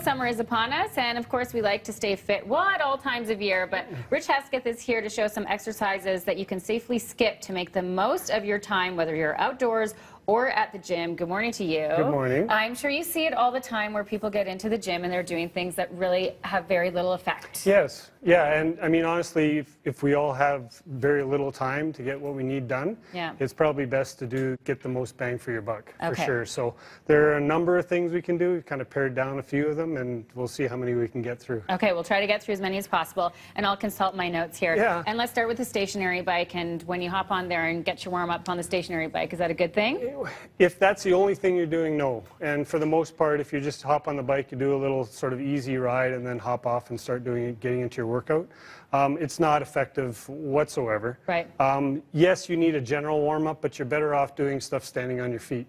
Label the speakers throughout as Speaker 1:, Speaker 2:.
Speaker 1: Summer is upon us, and of course we like to stay fit at all times of year, but Rich Hesketh is here to show some exercises that you can safely skip to make the most of your time, whether you're outdoors or at the gym. Good morning to you.
Speaker 2: Good morning.
Speaker 1: I'm sure you see it all the time where people get into the gym and they're doing things that really have very little effect.
Speaker 2: Yes. Yeah, and I mean, honestly, if we all have very little time to get what we need done, it's probably best to get the most bang for your buck, for sure. So there are a number of things we can do. We've kind of pared down a few of them, and we'll see how many we can get through.
Speaker 1: Okay, we'll try to get through as many as possible, and I'll consult my notes here.
Speaker 2: Yeah.
Speaker 1: And let's start with the stationary bike, and when you hop on there and get your warm-up on the stationary bike, is that a good thing?
Speaker 2: If that's the only thing you're doing, no. And for the most part, if you just hop on the bike, you do a little sort of easy ride and then hop off and start getting into your workout, it's not effective whatsoever.
Speaker 1: Right.
Speaker 2: Yes, you need a general warm-up, but you're better off doing stuff standing on your feet.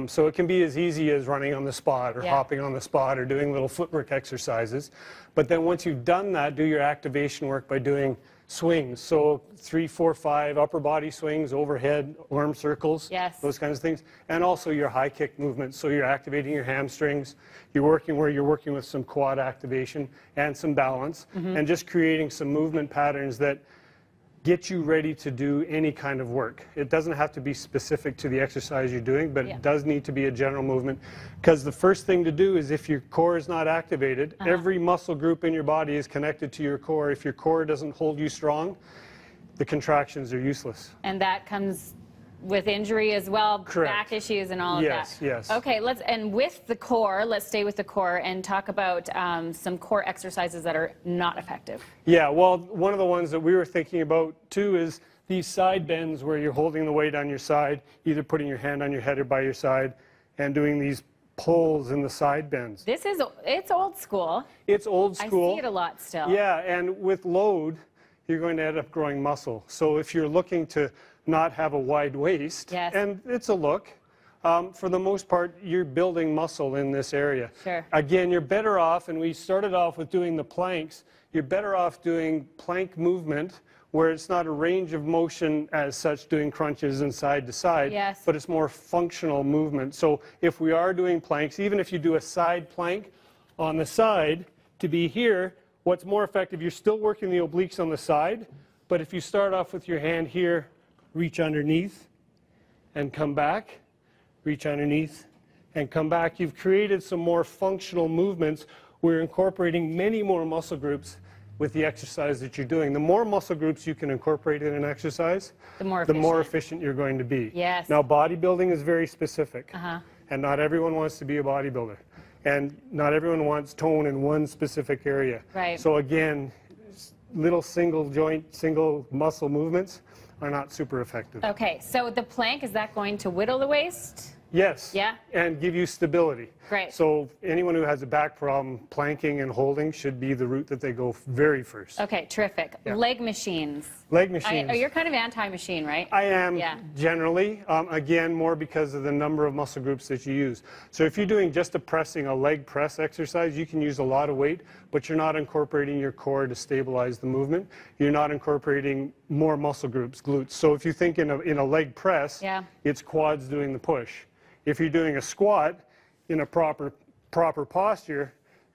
Speaker 2: So it can be as easy as running on the spot or hopping on the spot or doing little footwork exercises. But then once you've done that, do your activation work by doing swings. So 3, 4, 5 upper body swings, overhead, arm circles, those kinds of things. And also your high kick movements. So you're activating your hamstrings. You're working with some quad activation and some balance, and just creating some movement patterns that get you ready to do any kind of work. It doesn't have to be specific to the exercise you're doing, but it does need to be a general movement, because the first thing to do is, if your core is not activated, every muscle group in your body is connected to your core. If your core doesn't hold you strong, the contractions are useless.
Speaker 1: And that comes with injury as well, back issues and all of that.
Speaker 2: Yes.
Speaker 1: Okay, and with the core, let's stay with the core and talk about some core exercises that are not effective.
Speaker 2: Yeah, well, one of the ones that we were thinking about too is these side bends where you're holding the weight on your side, either putting your hand on your head or by your side, and doing these pulls in the side bends.
Speaker 1: It's old school.
Speaker 2: It's old school.
Speaker 1: I see it a lot still.
Speaker 2: Yeah, and with load, you're going to end up growing muscle. So if you're looking to not have a wide waist, and it's a look, for the most part, you're building muscle in this area.
Speaker 1: Sure.
Speaker 2: Again, you're better off, and we started off with doing the planks, you're better off doing plank movement, where it's not a range of motion as such, doing crunches and side to side, but it's more functional movement. So if we are doing planks, even if you do a side plank on the side, to be here, what's more effective, you're still working the obliques on the side, but if you start off with your hand here, reach underneath and come back, reach underneath and come back. You've created some more functional movements. We're incorporating many more muscle groups with the exercise that you're doing. The more muscle groups you can incorporate in an exercise, the more efficient you're going to be.
Speaker 1: Yes.
Speaker 2: Now, bodybuilding is very specific, and not everyone wants to be a bodybuilder, and not everyone wants tone in one specific area.
Speaker 1: Right.
Speaker 2: So again, little single joint, single muscle movements are not super effective.
Speaker 1: Okay, so the plank, is that going to whittle the waist?
Speaker 2: Yes.
Speaker 1: Yeah?
Speaker 2: And give you stability.
Speaker 1: Great.
Speaker 2: So anyone who has a back problem, planking and holding should be the route that they go very first.
Speaker 1: Okay, terrific. Leg machines.
Speaker 2: Leg machines.
Speaker 1: You're kind of anti-machine, right?
Speaker 2: I am generally, again, more because of the number of muscle groups that you use. So if you're doing just a leg press exercise, you can use a lot of weight, but you're not incorporating your core to stabilize the movement. You're not incorporating more muscle groups, glutes. So if you think in a leg press, it's quads doing the push. If you're doing a squat in a proper posture,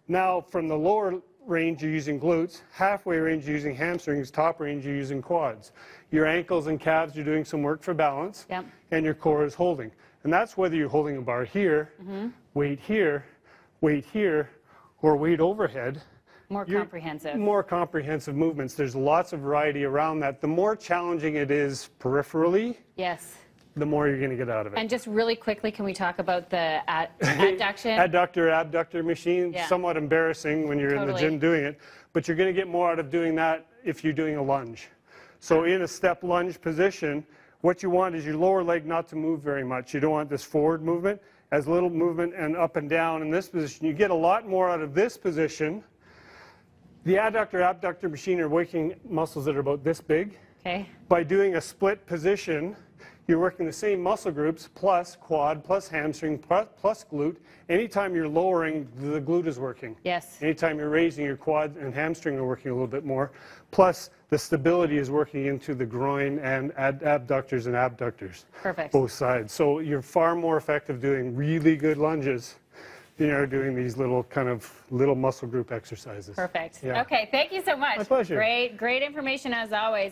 Speaker 2: now from the lower range you're using glutes, halfway range you're using hamstrings, top range you're using quads. Your ankles and calves, you're doing some work for balance, and your core is holding. And that's whether you're holding a bar here, weight here, or weight overhead.
Speaker 1: More comprehensive.
Speaker 2: More comprehensive movements. There's lots of variety around that. The more challenging it is peripherally, the more you're going to get out of it.
Speaker 1: And just really quickly, can we talk about the adduction?
Speaker 2: Abductor machine, somewhat embarrassing when you're in the gym doing it, but you're going to get more out of doing that if you're doing a lunge. So in a step lunge position, what you want is your lower leg not to move very much. You don't want this forward movement, as little movement and up and down in this position. You get a lot more out of this position. The abductor machine are working muscles that are about this big.
Speaker 1: Okay.
Speaker 2: By doing a split position, you're working the same muscle groups plus quad, plus hamstring, plus glute. Anytime you're lowering, the glute is working.
Speaker 1: Yes.
Speaker 2: Anytime you're raising, your quad and hamstring are working a little bit more. Plus, the stability is working into the groin and abductors and abductors.
Speaker 1: Perfect.
Speaker 2: Both sides. So you're far more effective doing really good lunges doing these little muscle group exercises.
Speaker 1: Perfect.
Speaker 2: Yeah.
Speaker 1: Okay, thank you so much.
Speaker 2: My pleasure.
Speaker 1: Great information as always.